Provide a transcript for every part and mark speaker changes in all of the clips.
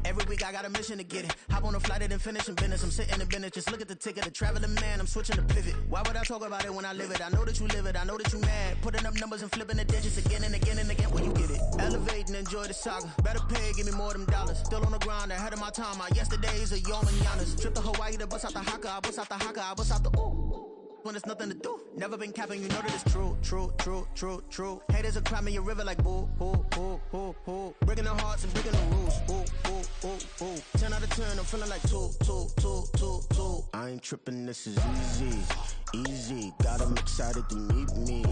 Speaker 1: Every week I got a mission to get it. Hop on a flight and then finish in business. I'm sitting in business, just look at the ticket. A traveling man, I'm switching to pivot. Why would I talk about it when I live it? I know that you live it, I know that you mad. Putting up numbers and flipping the digits again and again and again. When you get it, elevate and enjoy the saga. Better pay, give me more of them dollars. Still on the grind, ahead of my time. My yesterdays are your mananas. Trip to Hawaii to bust out the haka. I bust out the haka, I bust out the ooh. When there's nothing to do, never been capping, you know that it's true, true, true, true, true. Haters are climbing your river like boo, boo, boo, boo, boo. Breaking their hearts and breaking the rules, ooh, ooh, ooh, ooh. 10 out of 10, I'm feeling like 2, 2, 2, 2, 2. I ain't tripping, this is easy, easy. Got 'em excited to meet me,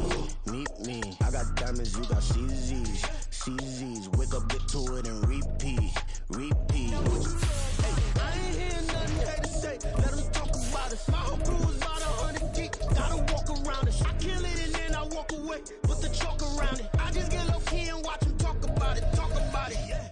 Speaker 1: meet me. I got diamonds, you got CZs, CZs. Wake up, get to it and repeat, repeat. Hey, I ain't hearing nothing they to say. Let 'em talk about us. My whole crew is about 100 deep. Gotta walk around it. I kill it and then I walk away. Put the chalk around it. I just get low key and watch them talk about it. Talk about it, yeah.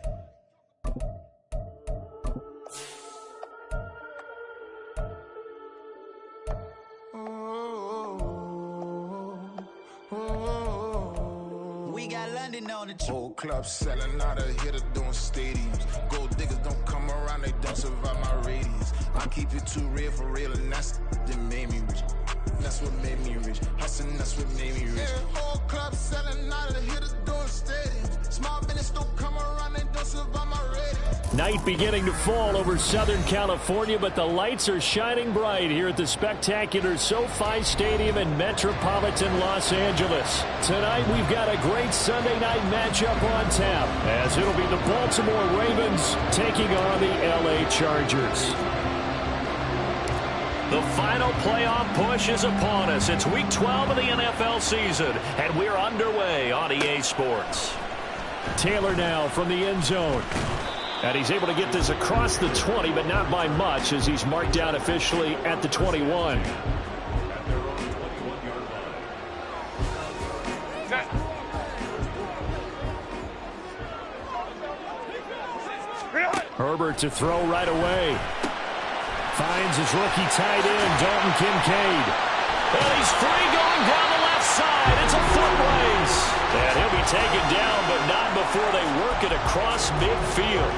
Speaker 2: We got London on the
Speaker 3: whole club selling out of hitter doing stadiums. Gold diggers don't come around, they don't survive my radius. I keep it too real for real, and that's that made me rich. That's what made me rich. Hustling, that's what made me rich. Yeah, whole club selling out of hitters doing stadiums. Small business don't come around, they don't survive my radius.
Speaker 4: Night beginning to fall over Southern California, but the lights are shining bright here at the spectacular SoFi Stadium in metropolitan Los Angeles. Tonight we've got a great Sunday night matchup on tap, as it'll be the Baltimore Ravens taking on the LA Chargers. The final playoff push is upon us. It's week 12 of the NFL season, and we're underway on EA Sports. Taylor now from the end zone. And he's able to get this across the 20, but not by much, as he's marked down officially at the 21. Herbert to throw right away. Finds his rookie tight end, Dalton Kincaid. And he's free going down the left side. It's a foot race. And he'll be taken down, but not before they work it across midfield.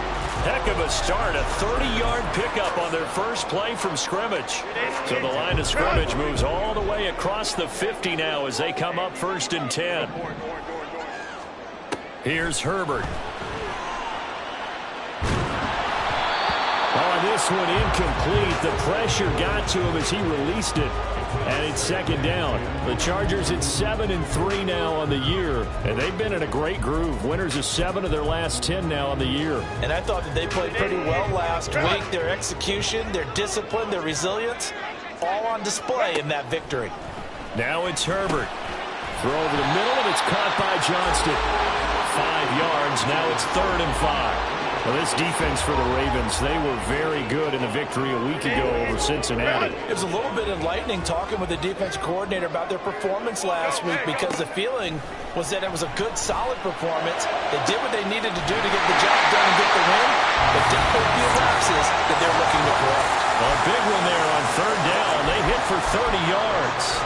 Speaker 4: Heck of a start, a 30-yard pickup on their first play from scrimmage. So the line of scrimmage moves all the way across the 50 now as they come up 1st and 10. Here's Herbert. Oh, this one incomplete. The pressure got to him as he released it. And it's 2nd down. The Chargers at 7-3 now on the year. And they've been in a great groove. Winners of 7 of their last 10 now on the year.
Speaker 5: And I thought that they played pretty well last week. Their execution, their discipline, their resilience, all on display in that victory.
Speaker 4: Now it's Herbert. Throw over the middle, and it's caught by Johnston. 5 yards. Now it's 3rd and 5. Well, this defense for the Ravens, they were very good in a victory a week ago over Cincinnati.
Speaker 5: It was a little bit enlightening talking with the defense coordinator about their performance last week, because the feeling was that it was a good, solid performance. They did what they needed to do to get the job done and get the win, but definitely a few lapses that they're looking to correct.
Speaker 4: Well, a big one there on 3rd down. They hit for 30 yards.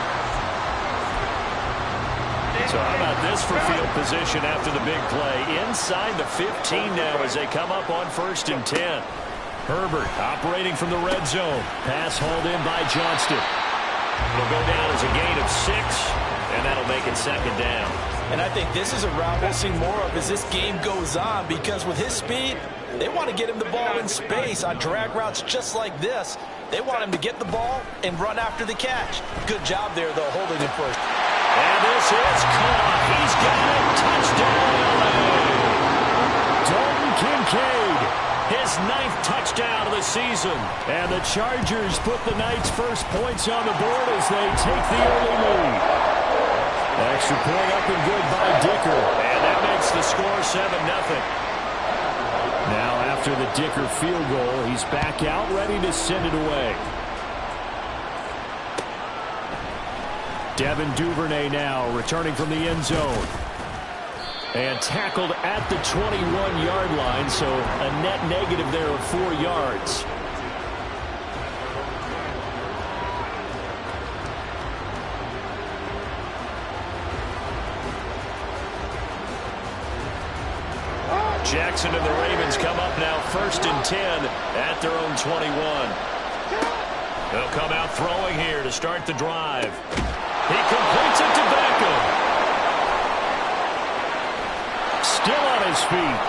Speaker 4: So how about this for field position after the big play? Inside the 15 now as they come up on 1st and 10. Herbert operating from the red zone. Pass hauled in by Johnston. It'll go down as a gain of 6, and that'll make it 2nd down.
Speaker 5: And I think this is a route we'll see more of as this game goes on, because with his speed, they want to get him the ball in space on drag routes just like this. They want him to get the ball and run after the catch. Good job there, though, holding it first.
Speaker 4: And this is caught. He's got it. Touchdown, LA. Dalton Kincaid, his 9th touchdown of the season. And the Chargers put the night's first points on the board as they take the early lead. Extra point up and good by Dicker. And that makes the score 7-0. Now after the Dicker field goal, he's back out ready to send it away. Devin Duvernay now returning from the end zone. And tackled at the 21-yard line, so a net negative there of 4 yards. Jackson and the Ravens come up now 1st and 10 at their own 21. They'll come out throwing here to start the drive. He completes it to Beckham. Still on his feet.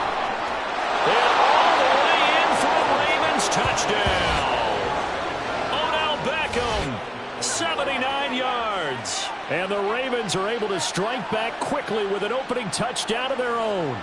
Speaker 4: And all the way in for a Ravens touchdown. Odell Beckham, 79 yards. And the Ravens are able to strike back quickly with an opening touchdown of their own.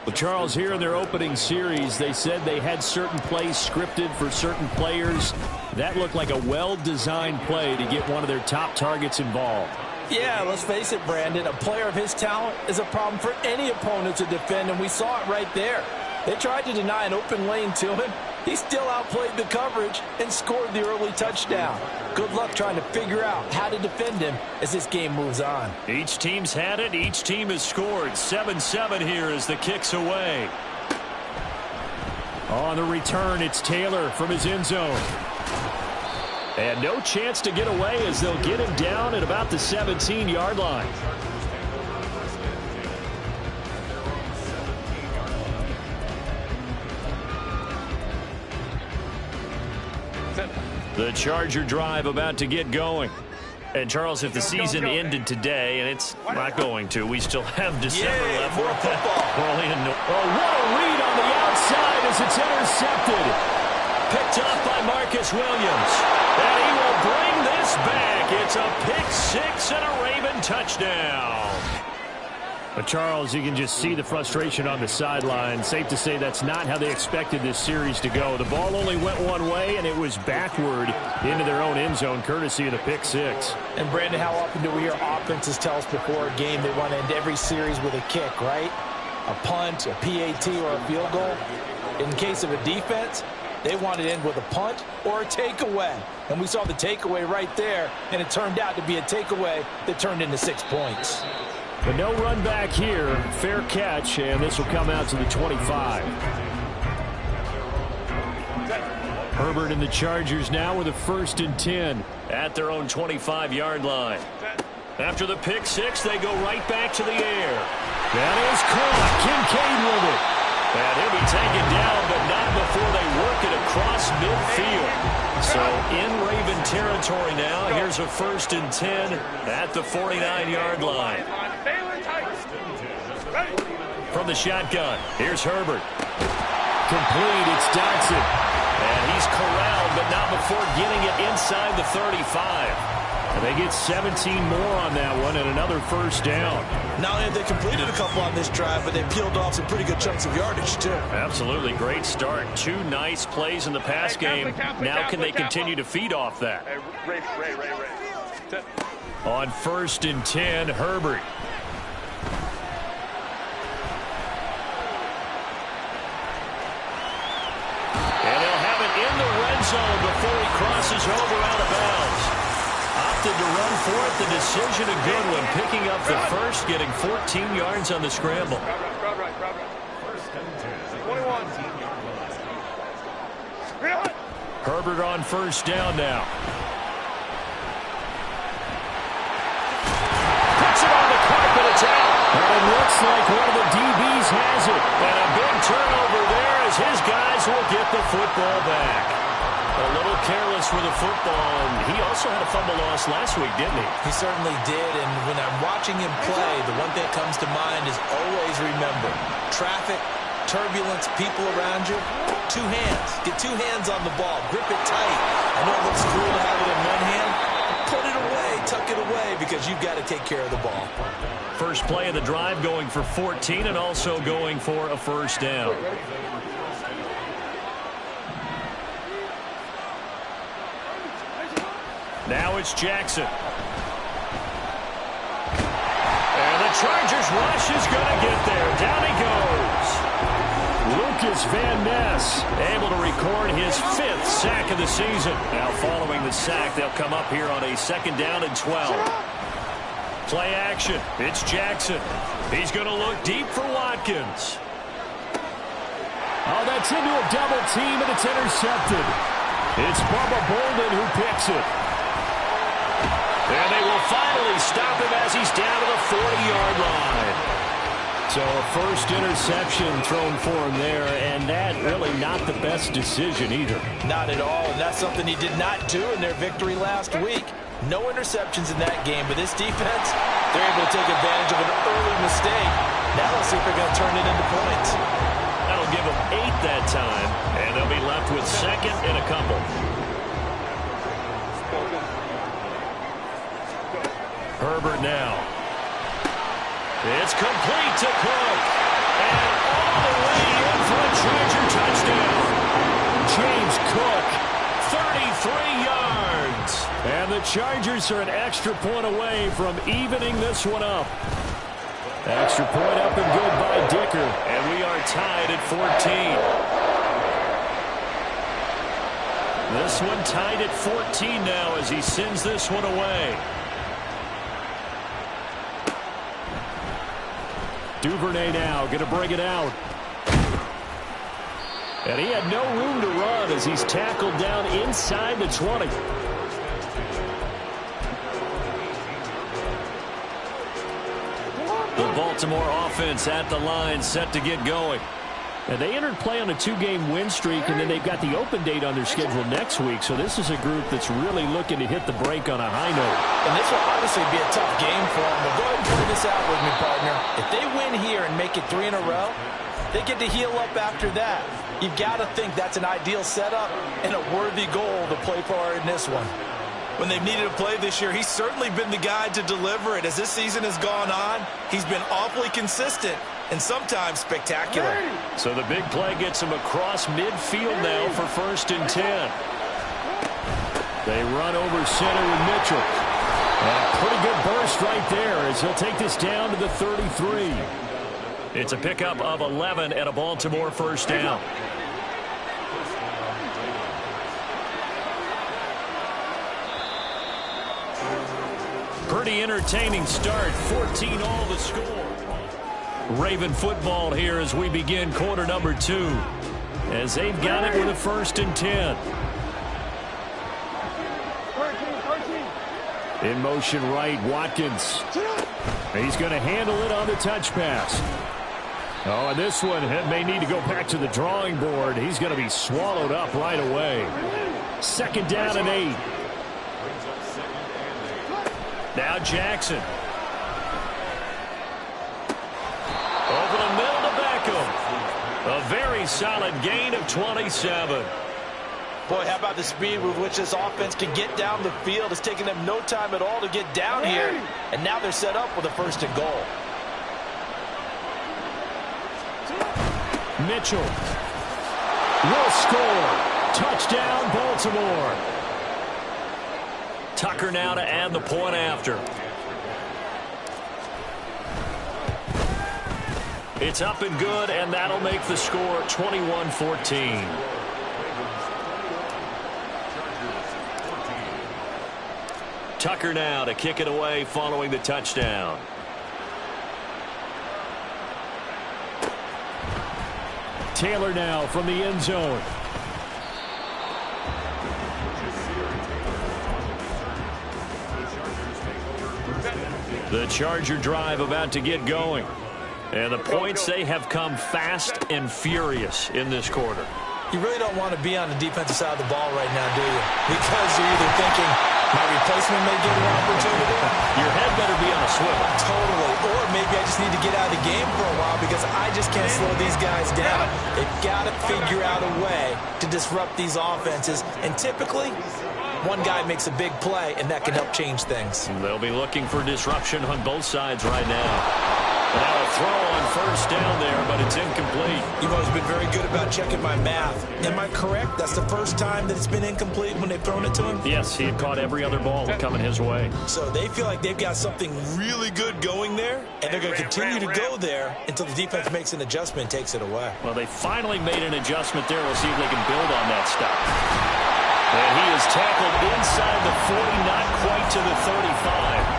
Speaker 4: Well, Charles, here in their opening series, they said they had certain plays scripted for certain players. That looked like a well-designed play to get one of their top targets involved.
Speaker 5: Yeah, let's face it, Brandon. A player of his talent is a problem for any opponent to defend, and we saw it right there. They tried to deny an open lane to him. He still outplayed the coverage and scored the early touchdown. Good luck trying to figure out how to defend him as this game moves on.
Speaker 4: Each team's had it. Each team has scored. 7-7 here as the kick's away. On the return, it's Taylor from his end zone. And no chance to get away as they'll get him down at about the 17-yard line. The Charger drive about to get going. And, Charles, if the season ended today, and it's not going to, we still have December left.
Speaker 5: More football.
Speaker 4: What a read on the outside as it's intercepted. Picked off by Marcus Williams. And he will bring this back. It's a pick six and a Raven touchdown. But, Charles, you can just see the frustration on the sideline. Safe to say that's not how they expected this series to go. The ball only went one way, and it was backward into their own end zone, courtesy of the pick six.
Speaker 5: And, Brandon, how often do we hear offenses tell us before a game they want to end every series with a kick, right? A punt, a PAT, or a field goal. In case of a defense, they want to end with a punt or a takeaway. And we saw the takeaway right there, and it turned out to be a takeaway that turned into 6 points.
Speaker 4: But no run back here. Fair catch, and this will come out to the 25. Herbert and the Chargers now with a 1st and 10 at their own 25-yard line. After the pick six, they go right back to the air. That is caught. Kincaid with it. And he'll be taken down, but not before they work it across midfield. So in Raven territory now, here's a 1st and 10 at the 49-yard line. From the shotgun, here's Herbert. Complete, it's Dotson. And he's corralled, but not before getting it inside the 35. And they get 17 more on that one and another 1st down.
Speaker 5: Not only have they completed a couple on this drive, but they peeled off some pretty good chunks of yardage, too.
Speaker 4: Absolutely. Great start. 2 nice plays in the pass game. Now can they continue to feed off that? On 1st and 10, Herbert. And he'll have it in the red zone before he crosses over out of bounds. Opted to run for it. The decision a good one. Picking up the first, getting 14 yards on the scramble. Herbert on 1st down now. Puts it on the carpet. It's out. And it looks like one of the DBs has it. And a big turnover there as his guys will get the football back. A little careless with the football, and he also had a fumble loss last week, didn't he?
Speaker 5: He certainly did, and when I'm watching him play, the one thing that comes to mind is always remember, traffic, turbulence, people around you, 2 hands. Get 2 hands on the ball. Grip it tight. I know it looks cool to have it in one hand. Put it away, tuck it away, because you've got to take care of the ball.
Speaker 4: First play of the drive going for 14 and also going for a 1st down. Now it's Jackson. And the Chargers rush is going to get there. Down he goes. Lucas Van Ness able to record his 5th sack of the season. Now following the sack, they'll come up here on a 2nd down and 12. Play action. It's Jackson. He's going to look deep for Watkins. Oh, that's into a double team, and it's intercepted. It's Bubba Bolden who picks it. And they will finally stop him as he's down to the 40-yard line. So a first interception thrown for him there, and that really not the best decision either.
Speaker 5: Not at all, and that's something he did not do in their victory last week. No interceptions in that game, but this defense, they're able to take advantage of an early mistake. Now let's see if they're going to turn it into points.
Speaker 4: That'll give them 8 that time, and they'll be left with second and a couple. Herbert now. It's complete to Cook. And all the way in for a Charger touchdown. James Cook, 33 yards. And the Chargers are an extra point away from evening this one up. Extra point up and good by Dicker. And we are tied at 14. This one tied at 14 now as he sends this one away. Duvernay now going to bring it out. And he had no room to run as he's tackled down inside the 20. The Baltimore offense at the line set to get going. And they entered play on a 2-game win streak, and then they've got the open date on their schedule next week. So this is a group that's really looking to hit the break on a high note.
Speaker 5: And this will obviously be a tough game for them. But go ahead and play this out with me, partner. If they win here and make it 3 in a row, they get to heal up after that. You've got to think that's an ideal setup and a worthy goal to play for in this one. When they've needed to play this year, he's certainly been the guy to deliver it. As this season has gone on, he's been awfully consistent and sometimes spectacular.
Speaker 4: So the big play gets him across midfield now for 1st and 10. They run over center with Mitchell. And a pretty good burst right there as he'll take this down to the 33. It's a pickup of 11 and a Baltimore first down. Pretty entertaining start. 14 all the score. Raven football here as we begin quarter number 2. As they've got it with a 1st and 10. In motion right, Watkins. He's going to handle it on the touch pass. Oh, and this one may need to go back to the drawing board. He's going to be swallowed up right away. 2nd down and 8. Now Jackson. Over the middle to Beckham. A very solid gain of 27.
Speaker 5: Boy, how about the speed with which this offense can get down the field? It's taken them no time at all to get down here. And now they're set up with a 1st and goal.
Speaker 4: Mitchell will score. Touchdown, Baltimore. Tucker now to add the point after. It's up and good, and that'll make the score 21-14. Tucker now to kick it away following the touchdown. Taylor now from the end zone. The Charger drive about to get going. And the points, they have come fast and furious in this quarter.
Speaker 5: You really don't want to be on the defensive side of the ball right now, do you? Because you're either thinking, my replacement may get an opportunity.
Speaker 4: Your head better be on a swivel.
Speaker 5: Totally. Or maybe I just need to get out of the game for a while because I just can't slow these guys down. They've got to figure out a way to disrupt these offenses. And typically, one guy makes a big play, and that can help change things.
Speaker 4: They'll be looking for disruption on both sides right now. Now a throw on 1st down there, but it's incomplete.
Speaker 5: You've always been very good about checking my math. Am I correct? That's the first time that it's been incomplete when they've thrown it to him?
Speaker 4: Yes, he had caught every other ball coming his way.
Speaker 5: So they feel like they've got something really good going there, and they're going to continue to go there until the defense makes an adjustment and takes it away.
Speaker 4: Well, they finally made an adjustment there. We'll see if they can build on that stuff. And he is tackled inside the 40, not quite to the 35.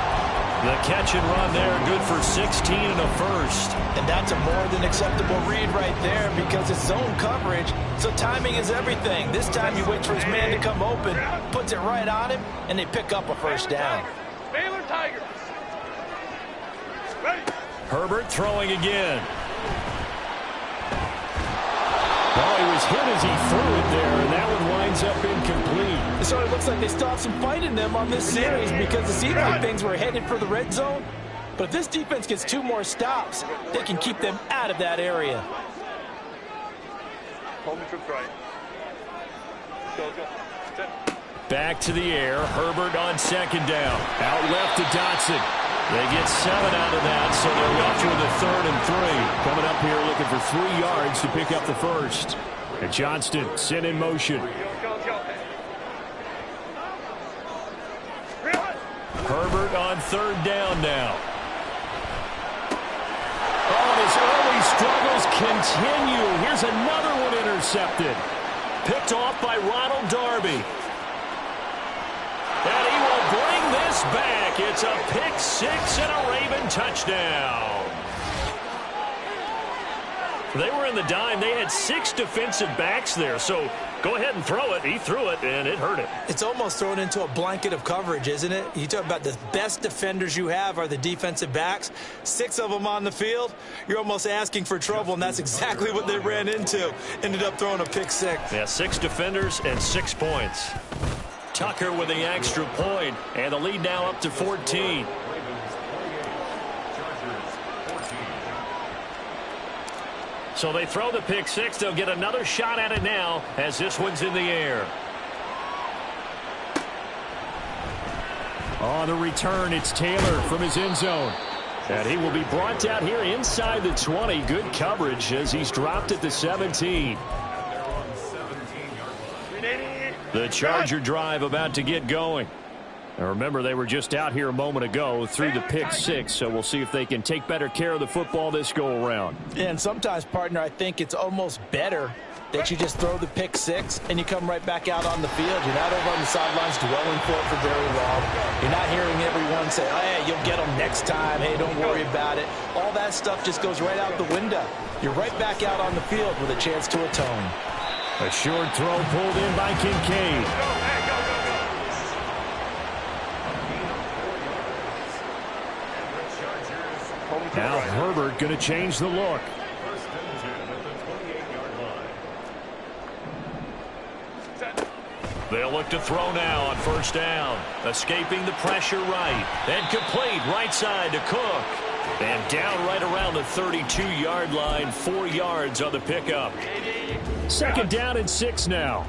Speaker 4: The catch and run there, good for 16 and a 1st.
Speaker 5: And that's a more than acceptable read right there because it's zone coverage, so timing is everything. This time he waits for his man to come open, puts it right on him, and they pick up a 1st down.
Speaker 2: Baylor Tigers. Ready.
Speaker 4: Herbert throwing again. Well, he was hit as he threw it there, and that one winds up incomplete.
Speaker 5: So it looks like they still have some fight in them on this series because it seemed like things were headed for the red zone. But if this defense gets 2 more stops, they can keep them out of that area.
Speaker 4: Back to the air. Herbert on second down. Out left to Dotson. They get 7 out of that, so they're left with a 3rd and 3. Coming up here looking for 3 yards to pick up the first. And Johnston sent in motion. Herbert on 3rd down now. Oh, his early struggles continue. Here's another one intercepted. Picked off by Ronald Darby. And he will bring this back. It's a pick 6 and a Raven touchdown. They were in the dime. They had 6 defensive backs there. So go ahead and throw it. He threw it, and it hurt him.
Speaker 5: It's almost thrown into a blanket of coverage, isn't it? You talk about the best defenders you have are the defensive backs. 6 of them on the field. You're almost asking for trouble, and that's exactly what they ran into. Ended up throwing a pick 6.
Speaker 4: Yeah, 6 defenders and 6 points. Tucker with the extra point, and the lead now up to 14. So they throw the pick 6. They'll get another shot at it now as this one's in the air. On the return, it's Taylor from his end zone. And he will be brought down here inside the 20. Good coverage as he's dropped at the 17. The Charger drive about to get going. Now remember, they were just out here a moment ago through the pick 6, so we'll see if they can take better care of the football this go-around.
Speaker 5: And sometimes, partner, I think it's almost better that you just throw the pick 6 and you come right back out on the field. You're not over on the sidelines dwelling for it for very long. You're not hearing everyone say, oh, hey, you'll get them next time. Hey, don't worry about it. All that stuff just goes right out the window. You're right back out on the field with a chance to atone.
Speaker 4: A short throw pulled in by Kincaid. Now Herbert going to change the look. They'll look to throw now on 1st down. Escaping the pressure right. Then complete right side to Cook. And down right around the 32-yard line. 4 yards on the pickup. 2nd down and 6 now.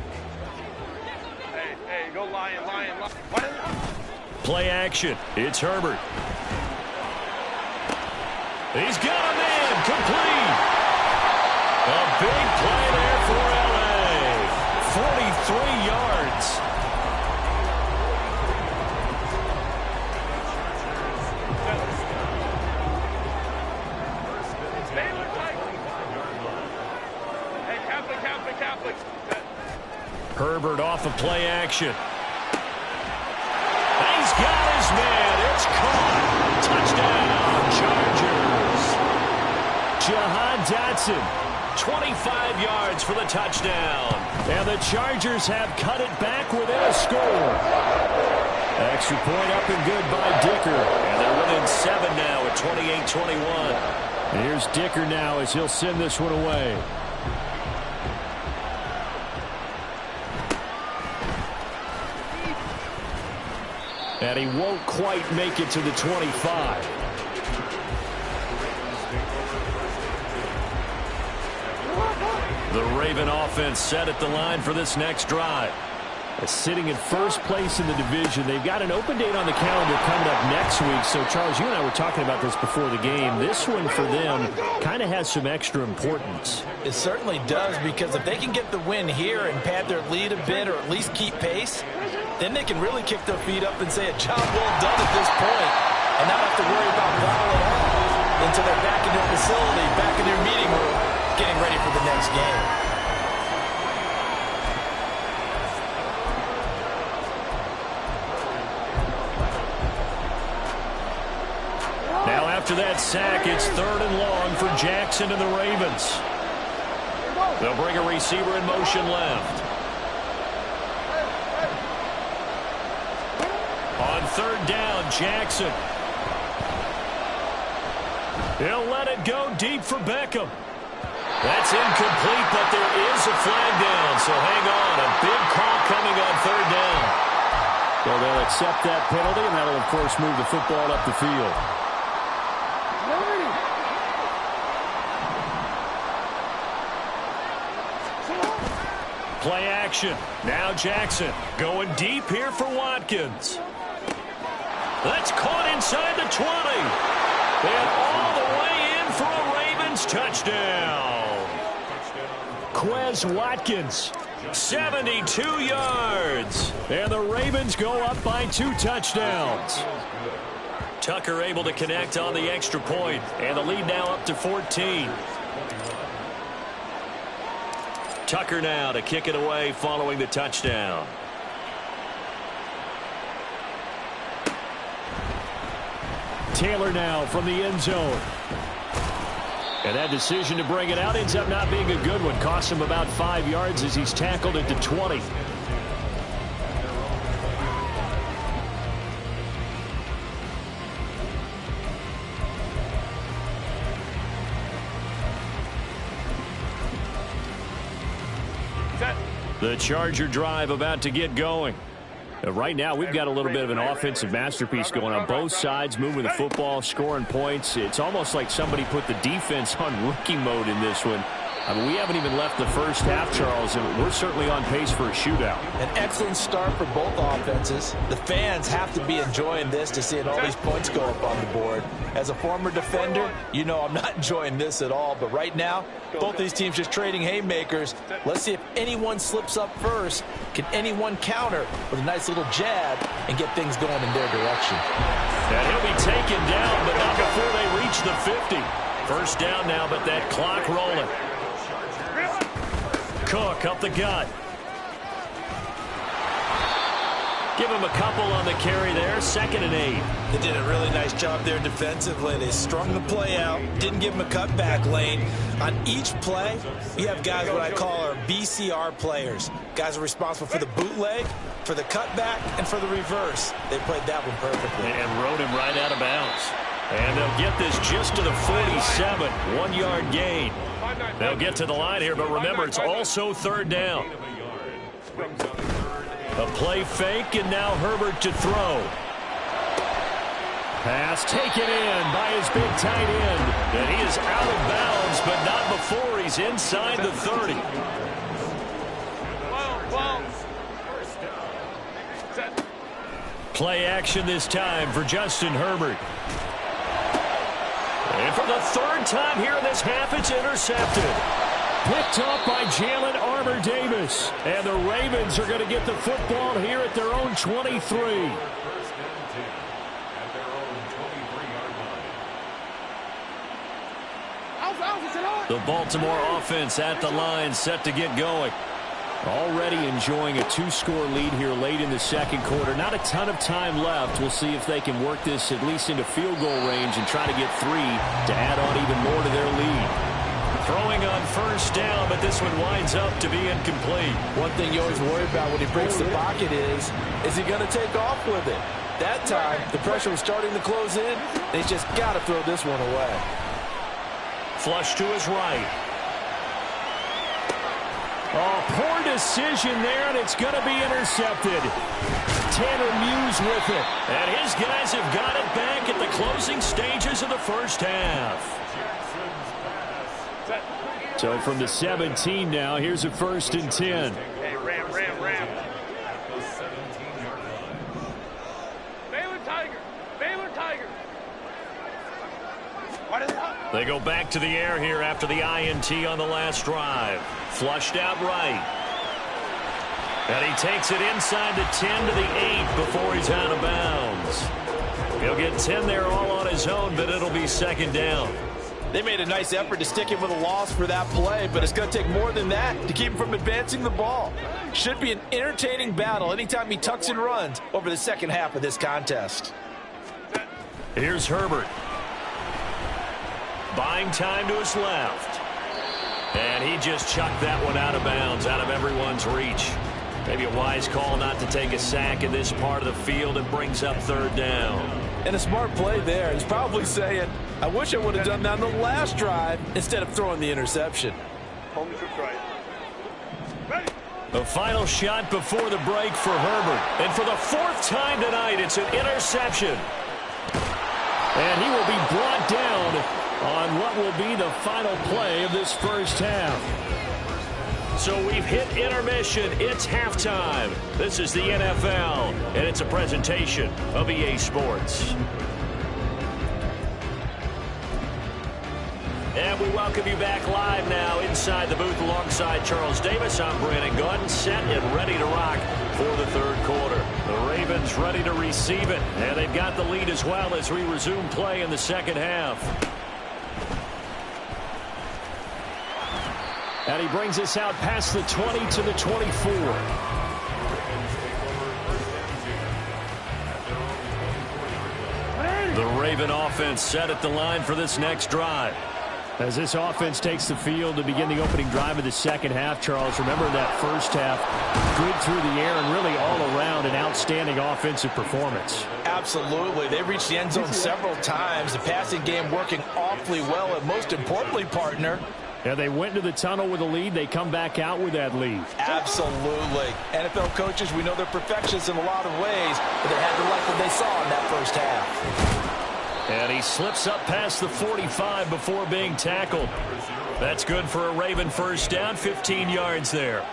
Speaker 2: Hey, go Lion.
Speaker 4: Play action. It's Herbert. He's got a man. Complete. A big play there for L.A. 43 yards.
Speaker 2: Catholic.
Speaker 4: Herbert off of play action. He's got his man. It's caught. Touchdown, Chargers. Jahan Dotson, 25 yards for the touchdown. And the Chargers have cut it back within a score. Extra point up and good by Dicker. And they're within 7 now at 28-21. Here's Dicker now as he'll send this one away. And he won't quite make it to the 25. The Raven offense set at the line for this next drive. Sitting in first place in the division. They've got an open date on the calendar coming up next week. So, Charles, you and I were talking about this before the game. This one for them kind of has some extra importance.
Speaker 5: It certainly does, because if they can get the win here and pad their lead a bit or at least keep pace, then they can really kick their feet up and say a job well done at this point and not have to worry about ball at all until they're back in their facility, back in their meeting room, getting ready for the next game.
Speaker 4: Now after that sack, it's 3rd and long for Jackson and the Ravens. They'll bring a receiver in motion left. On 3rd down, Jackson. He'll let it go deep for Beckham. That's incomplete, but there is a flag down, so hang on. A big call coming on third down.
Speaker 2: So they'll accept that penalty, and that'll, of course, move the football up the field.
Speaker 4: Play action. Now Jackson going deep here for Watkins. That's caught inside the 20. And all the way in for a Ravens touchdown. Quez Watkins, 72 yards. And the Ravens go up by 2 touchdowns. Tucker able to connect on the extra point, and the lead now up to 14. Tucker now to kick it away following the touchdown.
Speaker 2: Taylor now from the end zone. And that decision to bring it out ends up not being a good one. Cost him about 5 yards as he's tackled at the 20.
Speaker 4: The Charger drive about to get going.
Speaker 2: Right now, we've got a little bit of an offensive masterpiece going on both sides, moving the football, scoring points. It's almost like somebody put the defense on rookie mode in this one. I mean, we haven't even left the first half, Charles, and we're certainly on pace for a shootout.
Speaker 5: An excellent start for both offenses. The fans have to be enjoying this to seeing all these points go up on the board. As a former defender, you know I'm not enjoying this at all. But right now, both these teams just trading haymakers. Let's see if anyone slips up first. Can anyone counter with a nice little jab and get things going in their direction?
Speaker 4: And he'll be taken down, but not before they reach the 50. First down now, but that clock rolling. Cook up the gut. Give him a couple on the carry there. 2nd and 8.
Speaker 5: They did a really nice job there defensively. They strung the play out, didn't give him a cutback lane. On each play, you have guys what I call our BCR players. Guys are responsible for the bootleg, for the cutback, and for the reverse. They played that one perfectly.
Speaker 4: And rode him right out of bounds. And they'll get this just to the 47. 1-yard gain. They'll get to the line here, but remember, it's also third down. A play fake, and now Herbert to throw.
Speaker 2: Pass taken in by his big tight end.
Speaker 4: And he is out of bounds, but not before he's inside the 30. Play action this time for Justin Herbert. And for the 3rd time here in this half, it's intercepted.
Speaker 2: Picked up by Jalen Armour-Davis.
Speaker 4: And the Ravens are going to get the football here at their own 23. The Baltimore offense at the line, set to get going.
Speaker 2: Already enjoying a 2-score lead here late in the second quarter. Not a ton of time left. We'll see if they can work this at least into field goal range and try to get 3 to add on even more to their lead.
Speaker 4: Throwing on first down, but this one winds up to be incomplete.
Speaker 5: One thing you always worry about when he breaks the pocket is he going to take off with it? That time, the pressure was starting to close in. They just got to throw this one away.
Speaker 4: Flush to his right.
Speaker 2: Oh, poor decision there, and it's going to be intercepted. Tanner Muse with it.
Speaker 4: And his guys have got it back at the closing stages of the first half.
Speaker 2: So from the 17 now, here's a 1st and 10.
Speaker 6: Hey, Ram. Baylor Tiger. What is that?
Speaker 4: They go back to the air here after the INT on the last drive. Flushed out right. And he takes it inside the 10 to the 8 before he's out of bounds. He'll get 10 there all on his own, but it'll be 2nd down.
Speaker 5: They made a nice effort to stick him with a loss for that play, but it's going to take more than that to keep him from advancing the ball. Should be an entertaining battle anytime he tucks and runs over the second half of this contest.
Speaker 4: Here's Herbert. Buying time to his left. And he just chucked that one out of bounds, out of everyone's reach. Maybe a wise call not to take a sack in this part of the field, and brings up 3rd down.
Speaker 5: And a smart play there. He's probably saying, I wish I would have done that on the last drive instead of throwing the interception.
Speaker 6: Home troops right. Ready.
Speaker 4: The final shot before the break for Herbert. And for the 4th time tonight, it's an interception. And he will be brought down on what will be the final play of this first half. So we've hit intermission. It's halftime. This is the NFL, and it's a presentation of EA Sports. And we welcome you back live now inside the booth alongside Charles Davis. I'm Brandon Gaudin, set and ready to rock for the third quarter. The Ravens ready to receive it, and they've got the lead as well as we resume play in the second half. And he brings us out past the 20 to the 24. The Raven offense set at the line for this next drive. As this offense takes the field to begin the opening drive of the second half, Charles, remember that first half, good through the air and really all around an outstanding offensive performance.
Speaker 5: Absolutely. They reached the end zone several times. The passing game working awfully well, and most importantly, partner,
Speaker 4: yeah, they went to the tunnel with a lead. They come back out with that lead.
Speaker 5: Absolutely. NFL coaches, we know they're perfectionists in a lot of ways, but they had to like what they saw in that first half.
Speaker 4: And he slips up past the 45 before being tackled. That's good for a Raven first down, 15 yards there.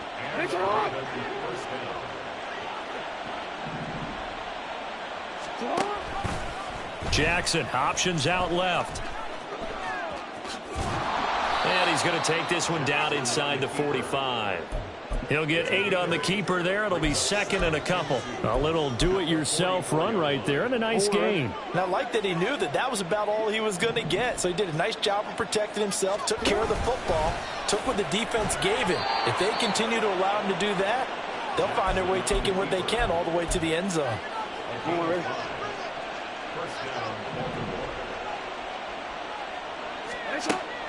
Speaker 4: Jackson, options out left. And he's going to take this one down inside the 45. He'll get 8 on the keeper there. It'll be second and a couple. A little do-it-yourself run right there and a nice gain.
Speaker 5: And I like that he knew that that was about all he was going to get. So he did a nice job of protecting himself, took care of the football, took what the defense gave him. If they continue to allow him to do that, they'll find their way taking what they can all the way to the end zone.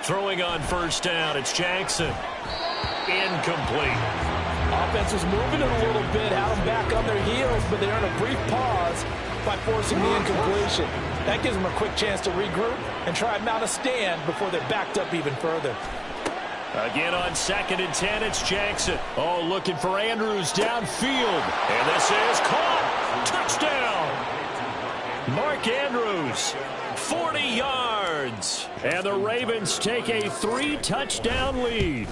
Speaker 4: Throwing on first down, it's Jackson. Incomplete.
Speaker 5: Offense was moving it a little bit, had them back on their heels, but they earned a brief pause by forcing the incompletion. That gives them a quick chance to regroup and try and mount a stand before they're backed up even further.
Speaker 4: Again on 2nd and 10, it's Jackson. Oh, looking for Andrews downfield. And this is caught. Touchdown. Mark Andrews, 40 yards. And the Ravens take a 3-touchdown lead.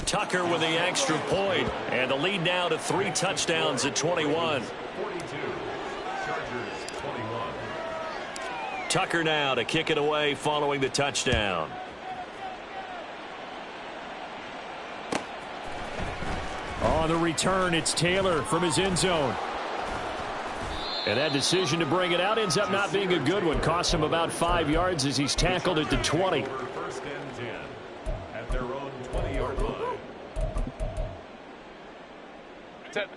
Speaker 4: Tucker with the extra point, and the lead now to 3 touchdowns at 21. Tucker now to kick it away following the touchdown. On the return, it's Taylor from his end zone. And that decision to bring it out ends up not being a good one. Costs him about 5 yards as he's tackled at the 20.
Speaker 7: First and 10 at their own 20-yard line.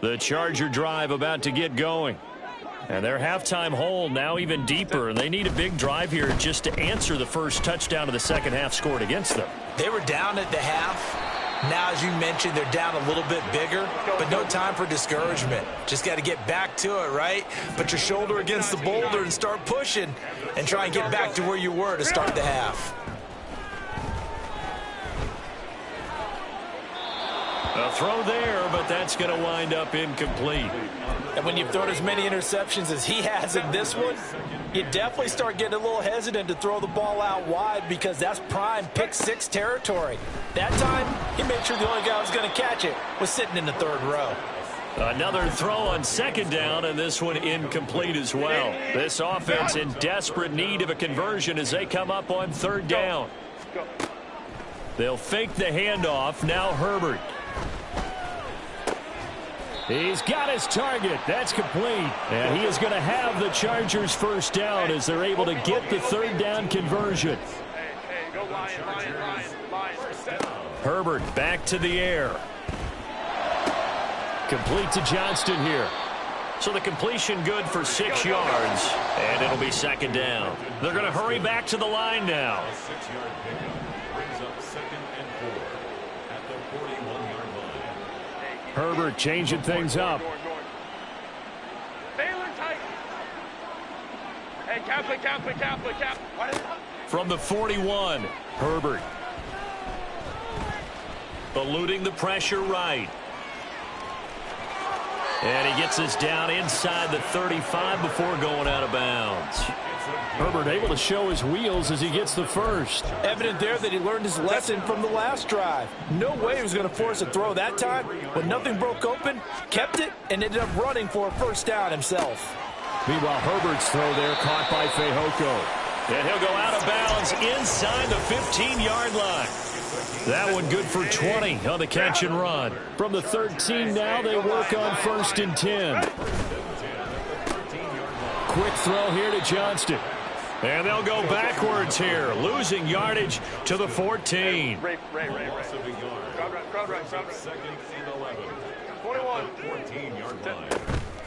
Speaker 4: The Charger drive about to get going. And their halftime hole now even deeper. And they need a big drive here just to answer the first touchdown of the second half scored against them.
Speaker 5: They were down at the half. Now, as you mentioned, they're down a little bit bigger, but no time for discouragement. Just got to get back to it, right? Put your shoulder against the boulder and start pushing and try and get back to where you were to start the half.
Speaker 4: A throw there, but that's going to wind up incomplete.
Speaker 5: And when you've thrown as many interceptions as he has in this one, you definitely start getting a little hesitant to throw the ball out wide because that's prime pick 6 territory. That time, he made sure the only guy who was going to catch it was sitting in the third row.
Speaker 4: Another throw on second down, and this one incomplete as well. This offense in desperate need of a conversion as they come up on third down. They'll fake the handoff. Now Herbert. He's got his target. That's complete. And he is going to have the Chargers first down as they're able to get the third down conversion.
Speaker 6: Hey, go Lion.
Speaker 4: Herbert back to the air. Complete to Johnston here. So the completion good for 6 yards. And it'll be second down. They're going to hurry back to the line now.
Speaker 7: 6-yard pickup brings up 2nd and 4 at the 41-yard line.
Speaker 4: Herbert changing things up.
Speaker 6: Baylor Tigers. Hey,
Speaker 4: From the 41, Herbert. Eluding the pressure right. And he gets us down inside the 35 before going out of bounds.
Speaker 2: Herbert able to show his wheels as he gets the first.
Speaker 5: Evident there that he learned his lesson from the last drive. No way he was going to force a throw that time, but nothing broke open, kept it, and ended up running for a first down himself.
Speaker 2: Meanwhile, Herbert's throw there caught by Fehoko.
Speaker 4: And he'll go out of bounds inside the 15-yard line. That one good for 20 on the catch and run.
Speaker 2: From the 13 now, they work on 1st and 10. Quick throw here to Johnston.
Speaker 4: And they'll go backwards here, losing yardage to the 14.
Speaker 6: Ray.
Speaker 7: Loss of a yard. Second and 11.
Speaker 6: 21.
Speaker 7: 14-yard line.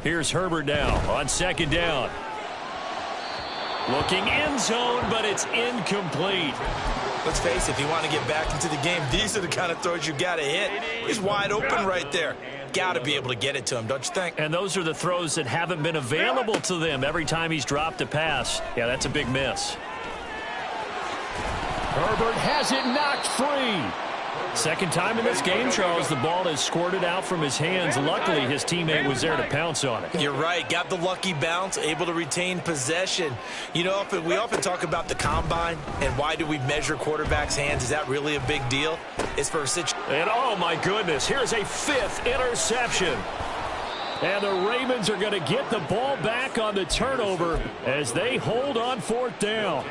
Speaker 4: Here's Herbert now on 2nd down. Looking end zone, but it's incomplete.
Speaker 5: Let's face it, if you want to get back into the game, these are the kind of throws you got to hit. He's wide open right there. Got to be able to get it to him, don't you think?
Speaker 4: And those are the throws that haven't been available to them every time he's dropped a pass. Yeah, that's a big miss.
Speaker 2: Herbert has it knocked free.
Speaker 4: Second time in this game, Charles, the ball has squirted out from his hands. Luckily, his teammate was there to pounce on it.
Speaker 5: You're right. Got the lucky bounce, able to retain possession. You know, we often talk about the combine and why do we measure quarterbacks' hands. Is that really a big deal? It's for a situation.
Speaker 4: And, oh, my goodness, here's a 5th interception.
Speaker 2: And the Ravens are going to get the ball back on the turnover as they hold on 4th down.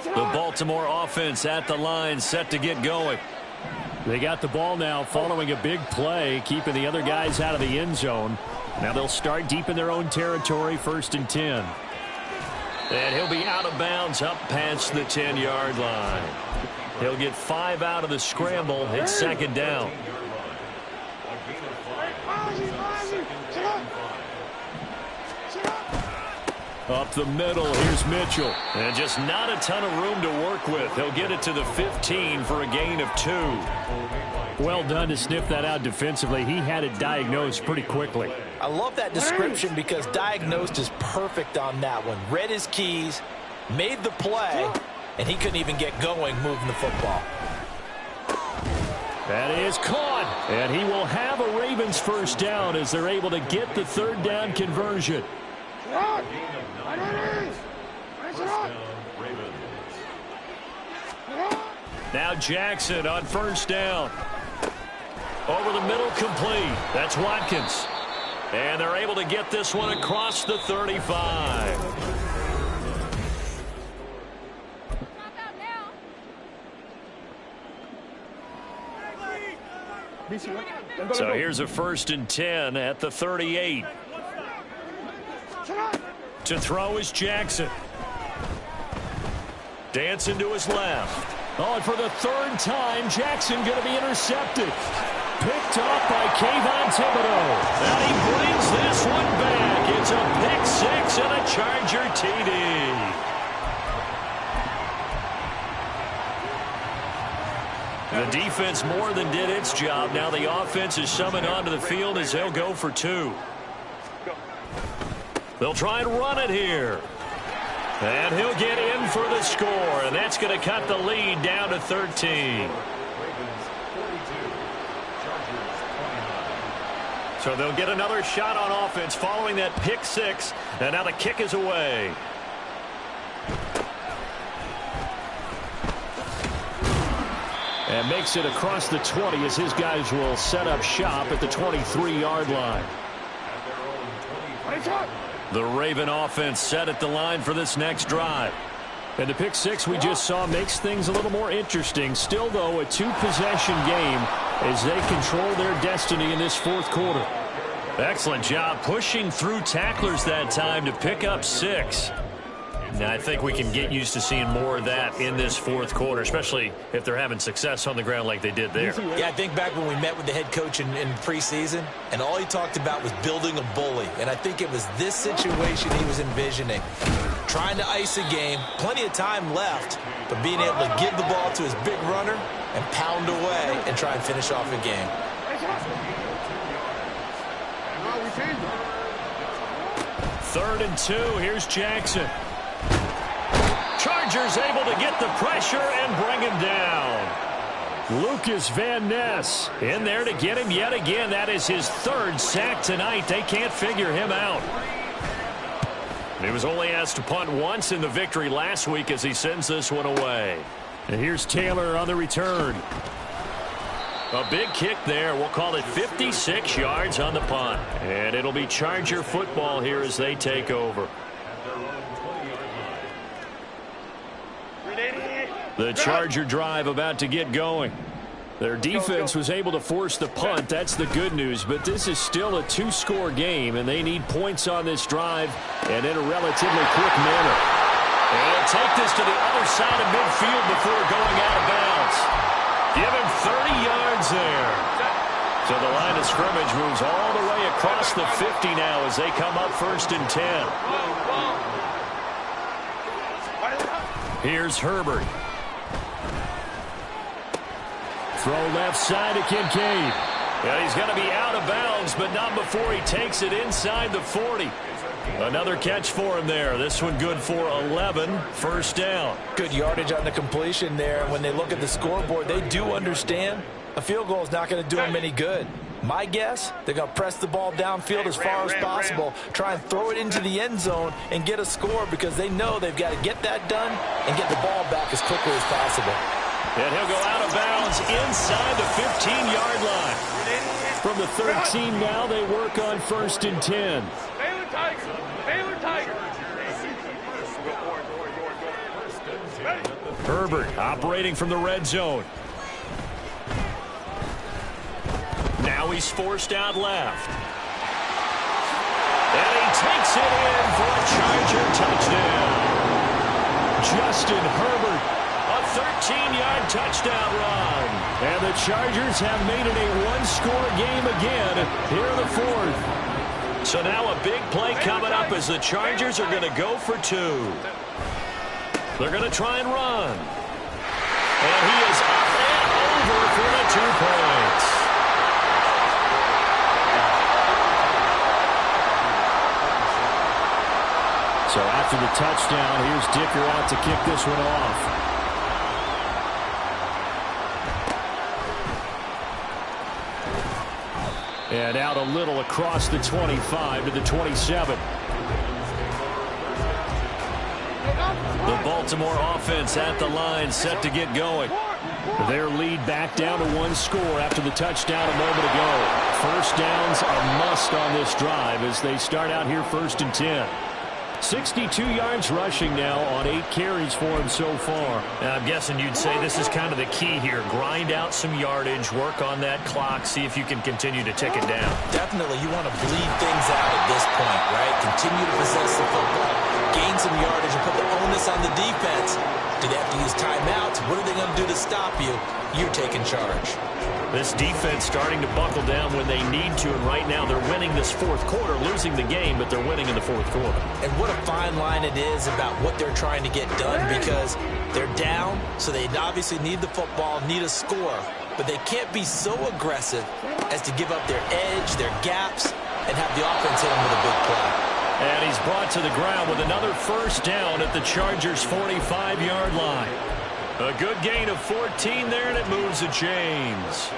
Speaker 4: The Baltimore offense at the line, set to get going.
Speaker 2: They got the ball now following a big play, keeping the other guys out of the end zone. Now they'll start deep in their own territory, 1st and 10.
Speaker 4: And he'll be out of bounds up past the 10-yard line. He'll get 5 out of the scramble. It's 2nd down.
Speaker 2: Up the middle, here's Mitchell.
Speaker 4: And just not a ton of room to work with. He'll get it to the 15 for a gain of 2.
Speaker 2: Well done to sniff that out defensively. He had it diagnosed pretty quickly.
Speaker 5: I love that description because diagnosed is perfect on that one. Read his keys, made the play, and he couldn't even get going moving the football.
Speaker 2: That is caught, and he will have a Ravens first down as they're able to get the 3rd down conversion.
Speaker 4: Now Jackson on 1st down. Over the middle, complete. That's Watkins. And they're able to get this one across the 35. So here's a 1st and 10 at the 38. To throw is Jackson. Dancing to his left.
Speaker 2: Oh, and for the 3rd time, Jackson going to be intercepted. Picked off by Kayvon Thibodeau.
Speaker 4: And he brings this one back. It's a pick 6 and a Charger TD. The defense more than did its job. Now the offense is summoned onto the field as they'll go for 2. They'll try and run it here. And he'll get in for the score, and that's going to cut the lead down to 13. So they'll get another shot on offense following that pick 6, and now the kick is away.
Speaker 2: And makes it across the 20 as his guys will set up shop at the 23-yard line.
Speaker 4: The Raven offense set at the line for this next drive.
Speaker 2: And the pick 6 we just saw makes things a little more interesting. Still, though, a 2-possession game as they control their destiny in this 4th quarter.
Speaker 4: Excellent job pushing through tacklers that time to pick up 6. Now, I think we can get used to seeing more of that in this 4th quarter, especially if they're having success on the ground like they did there.
Speaker 5: Yeah, I think back when we met with the head coach in preseason, and all he talked about was building a bully. And I think it was this situation he was envisioning. Trying to ice a game, plenty of time left, but being able to give the ball to his big runner and pound away and try and finish off a game.
Speaker 4: 3rd and 2. Here's Jackson. Chargers able to get the pressure and bring him down. Lucas Van Ness in there to get him yet again. That is his 3rd sack tonight. They can't figure him out. He was only asked to punt once in the victory last week as he sends this one away. And here's Taylor on the return. A big kick there. We'll call it 56 yards on the punt. And it'll be Charger football here as they take over. The Charger drive about to get going. Their defense was able to force the punt. That's the good news. But this is still a 2-score game, and they need points on this drive and in a relatively quick manner. And they'll take this to the other side of midfield before going out of bounds. Give him 30 yards there. So the line of scrimmage moves all the way across the 50 now as they come up 1st and 10. Here's Herbert. Throw left side to Kincaid. Yeah, he's going to be out of bounds, but not before he takes it inside the 40. Another catch for him there. This one good for 11. 1st down.
Speaker 5: Good yardage on the completion there. When they look at the scoreboard, they do understand a field goal is not going to do them any good. My guess, they're going to press the ball downfield as far as possible, try and throw it into the end zone and get a score because they know they've got to get that done and get the ball back as quickly as possible.
Speaker 4: And he'll go out of bounds inside the 15-yard line. From the 13 now, they work on 1st and 10.
Speaker 6: Baylor Tigers. Baylor Tigers.
Speaker 4: Herbert operating from the red zone. Now he's forced out left. And he takes it in for a Charger touchdown. Justin Herbert, a 13-yard touchdown run. And the Chargers have made it a 1-score game again here in the 4th. So now a big play coming up as the Chargers are going to go for 2. They're going to try and run. And he is up and over for the 2 points. So after the touchdown, here's Dicker out to kick this one off. And out a little across the 25 to the 27. The Baltimore offense at the line, set to get going. Their lead back down to 1 score after the touchdown a moment ago. 1st downs a must on this drive as they start out here 1st and 10. 62 yards rushing now on 8 carries for him so far. And I'm guessing you'd say this is kind of the key here. Grind out some yardage, work on that clock, see if you can continue to tick it down.
Speaker 5: Definitely, you want to bleed things out at this point, right? Continue to possess the football, gain some yardage, and put the onus on the defense. Do they have to use timeouts? What are they going to do to stop you? You're taking charge.
Speaker 4: This defense starting to buckle down when they need to, and right now they're winning this 4th quarter, losing the game, but they're winning in the 4th quarter.
Speaker 5: And what a fine line it is about what they're trying to get done, because they're down, so they obviously need the football, need a score, but they can't be so aggressive as to give up their edge, their gaps, and have the offense hit them with a big play.
Speaker 4: And he's brought to the ground with another 1st down at the Chargers' 45-yard line. A good gain of 14 there, and it moves the chains.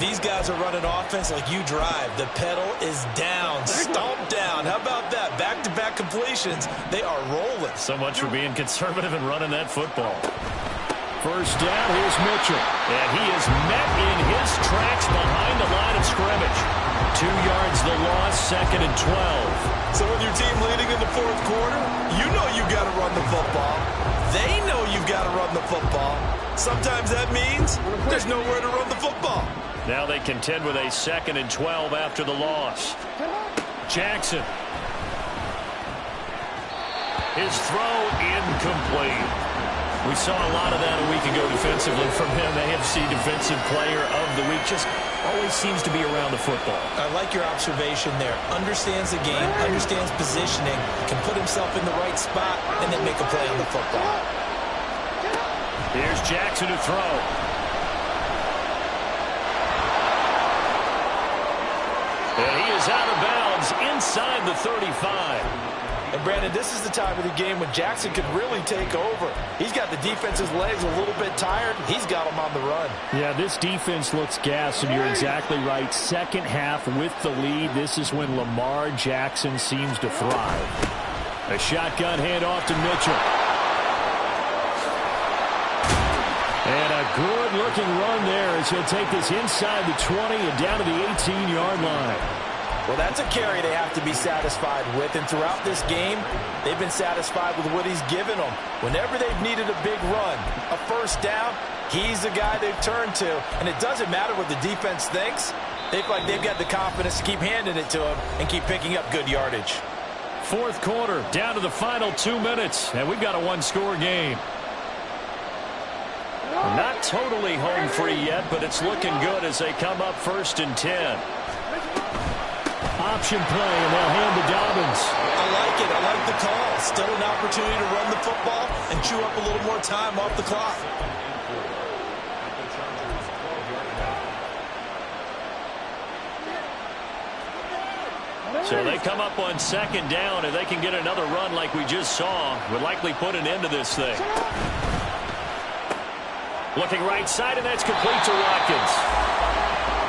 Speaker 5: These guys are running offense like you drive. The pedal is down, stomped down. How about that? Back-to-back completions. They are rolling.
Speaker 4: So much for being conservative and running that football. 1st down, here's Mitchell. And he is met in his tracks behind the line of scrimmage. 2 yards the loss, 2nd and 12.
Speaker 5: So with your team leading in the 4th quarter, you know you've got to run the football. They know you've got to run the football. Sometimes that means there's nowhere to run the football.
Speaker 4: Now they contend with a 2nd and 12 after the loss. Jackson. His throw incomplete. We saw a lot of that a week ago defensively from him. AFC Defensive Player of the Week. Just always seems to be around the football.
Speaker 5: I like your observation there. Understands the game, understands positioning, can put himself in the right spot, and then make a play on the football.
Speaker 4: Here's Jackson to throw. And he is out of bounds is inside the 35.
Speaker 5: And, Brandon, this is the time of the game when Jackson could really take over. He's got the defense's legs a little bit tired. He's got them on the run.
Speaker 2: Yeah, this defense looks gassed, and you're exactly right. Second half with the lead, this is when Lamar Jackson seems to thrive. A shotgun handoff to Mitchell. And a good-looking run there as he'll take this inside the 20 and down to the 18-yard line.
Speaker 5: Well, that's a carry they have to be satisfied with. And throughout this game, they've been satisfied with what he's given them. Whenever they've needed a big run, a first down, he's the guy they've turned to. And it doesn't matter what the defense thinks. They feel like they've got the confidence to keep handing it to him and keep picking up good yardage.
Speaker 2: Fourth quarter, down to the final 2 minutes, and we've got a one-score game. Not totally home free yet, but it's looking good as they come up 1st and 10. Option play, and they'll hand to Dobbins.
Speaker 5: I like it. I like the call. Still an opportunity to run the football and chew up a little more time off the clock.
Speaker 2: So they come up on 2nd down, and they can get another run like we just saw. Would likely put an end to this thing. Looking right side, and that's complete to Watkins.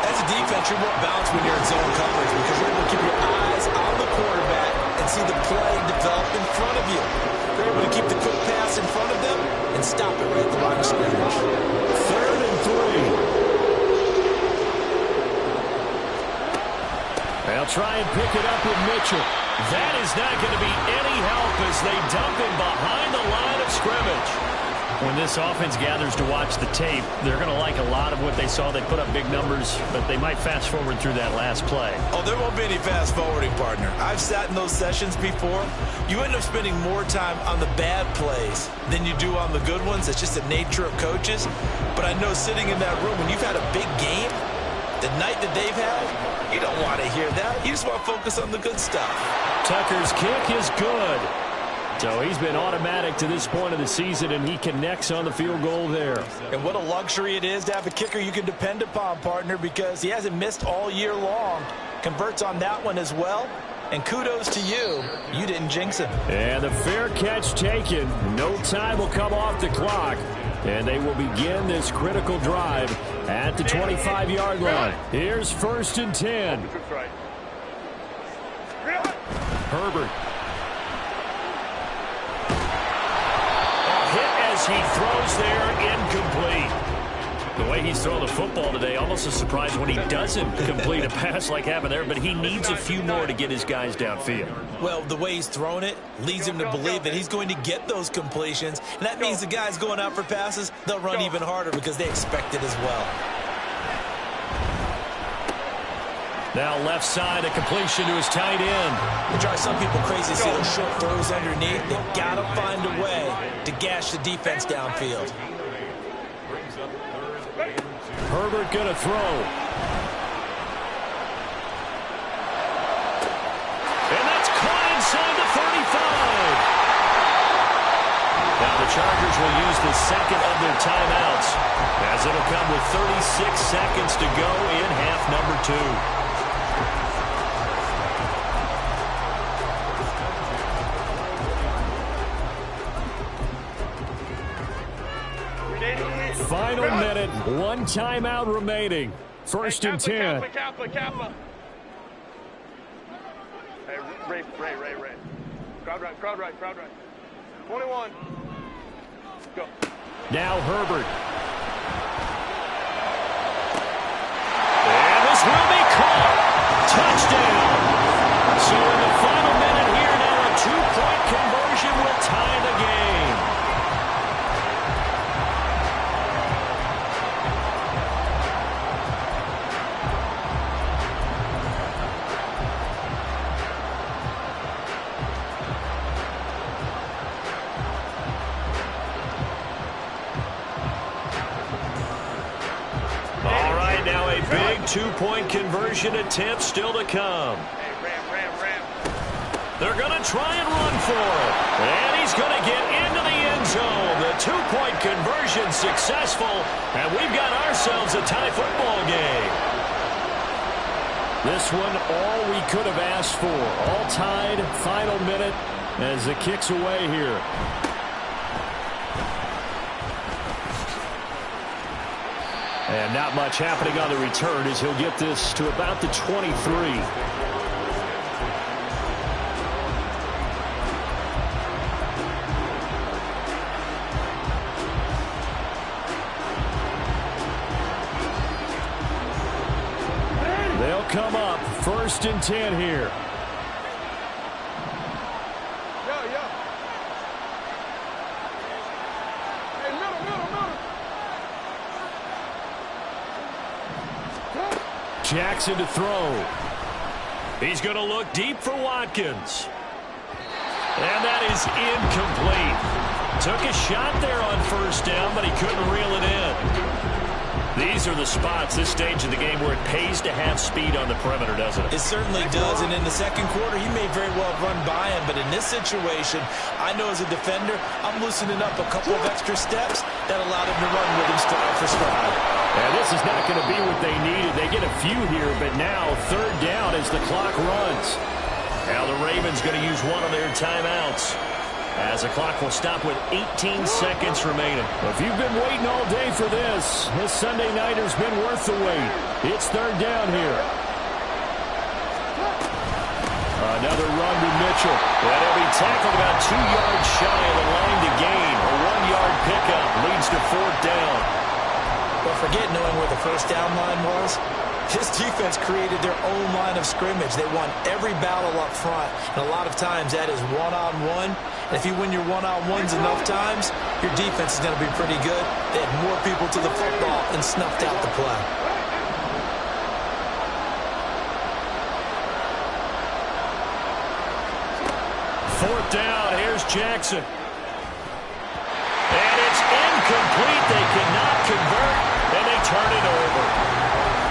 Speaker 5: As a defense, you're more balanced when you're in zone coverage because you're able to keep your eyes on the quarterback and see the play develop in front of you. You're able to keep the quick pass in front of them and stop it right at the line of scrimmage.
Speaker 2: 3rd and 3. They'll try and pick it up with Mitchell. That is not going to be any help as they dump him behind the line of scrimmage. When this offense gathers to watch the tape, they're going to like a lot of what they saw. They put up big numbers, but they might fast forward through that last play.
Speaker 5: Oh, there won't be any fast forwarding, partner. I've sat in those sessions before. You end up spending more time on the bad plays than you do on the good ones. It's just the nature of coaches. But I know sitting in that room, when you've had a big game, the night that they've had, you don't want to hear that. You just want to focus on the good stuff.
Speaker 2: Tucker's kick is good. So he's been automatic to this point of the season, and he connects on the field goal there.
Speaker 5: And what a luxury it is to have a kicker you can depend upon, partner, because he hasn't missed all year long. Converts on that one as well. And kudos to you. You didn't jinx him.
Speaker 2: And the fair catch taken. No time will come off the clock. And they will begin this critical drive at the 25-yard line. Here's 1st and 10. Herbert. He throws there, incomplete. The way he's throwing the football today, almost a surprise when he doesn't complete a pass like happened there, but he needs a few more to get his guys downfield.
Speaker 5: Well, the way he's thrown it leads him to believe that he's going to get those completions, and that means the guys going out for passes, they'll run even harder because they expect it as well.
Speaker 2: Now left side, a completion to his tight end.
Speaker 5: It drives some people crazy to see those short throws underneath. They've got to find a way to gash the defense downfield.
Speaker 2: Herbert going to throw. And that's caught inside the 35. Now the Chargers will use the second of their timeouts as it'll come with 36 seconds to go in half number 2. Final minute, one timeout remaining. 1st and 10.
Speaker 6: Kappa. Hey, Ray. Crowd right. 21. Go.
Speaker 2: Now Herbert. And this will be caught. Touchdown. So in the final minute here now, a 2-point conversion will tie the game. Big 2-point conversion attempt still to come.
Speaker 6: Ram.
Speaker 2: They're going to try and run for it. And he's going to get into the end zone. The 2-point conversion successful. And we've got ourselves a tie football game. This one, all we could have asked for. All tied, final minute as the kick's away here. And not much happening on the return as he'll get this to about the 23. They'll come up 1st and 10 here. Jackson to throw. He's going to look deep for Watkins. And that is incomplete. Took a shot there on 1st down, but he couldn't reel it in. These are the spots, this stage of the game, where it pays to have speed on the perimeter, doesn't it?
Speaker 5: It certainly does, and in the second quarter, he may very well have run by him, but in this situation, I know as a defender, I'm loosening up a couple of extra steps that allowed him to run with him stride for stride.
Speaker 2: And this is not going to be what they needed. They get a few here, but now 3rd down as the clock runs. Now the Ravens going to use one of their timeouts, as the clock will stop with 18 seconds remaining. If you've been waiting all day for this Sunday nighter's been worth the wait. It's 3rd down here. Another run to Mitchell. And he'll be tackled about 2 yards shy of the line to gain. A 1-yard pickup leads to 4th down.
Speaker 5: But forget knowing where the 1st down line was. This defense created their own line of scrimmage. They won every battle up front. And a lot of times that is one-on-one. And if you win your one-on-ones enough times, your defense is going to be pretty good. They had more people to the football and snuffed out the play.
Speaker 2: Fourth down, here's Jackson. And it's incomplete. They cannot convert, and they turn it over.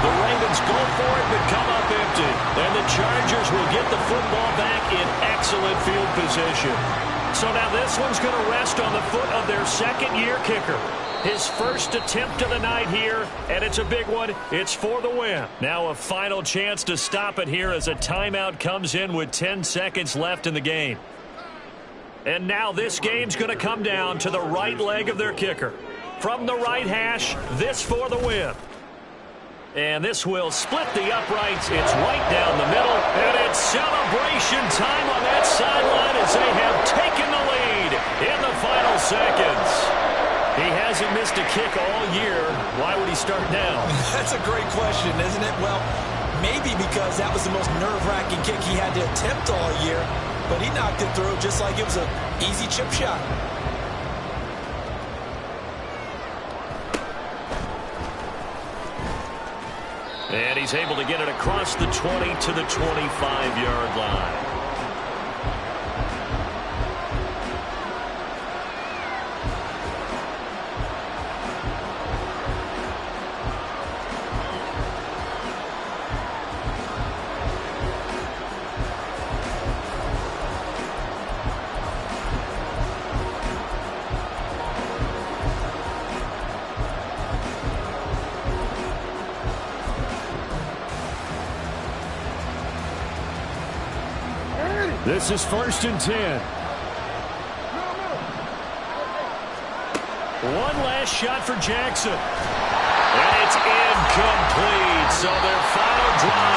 Speaker 2: The Ravens go for it, but come up empty. And the Chargers will get the football back in excellent field position. So now this one's going to rest on the foot of their 2nd-year kicker. His first attempt of the night here, and it's a big one. It's for the win. Now a final chance to stop it here as a timeout comes in with 10 seconds left in the game. And now this game's going to come down to the right leg of their kicker. From the right hash, this for the win. And this will split the uprights. It's right down the middle. And it's celebration time on that sideline as they have taken the lead in the final seconds. He hasn't missed a kick all year. Why would he start now?
Speaker 5: That's a great question, isn't it? Well, maybe because that was the most nerve-wracking kick he had to attempt all year. But he knocked it through just like it was an easy chip shot.
Speaker 2: And he's able to get it across the 20 to the 25-yard line. This is 1st and 10. One last shot for Jackson. And it's incomplete. So their final drive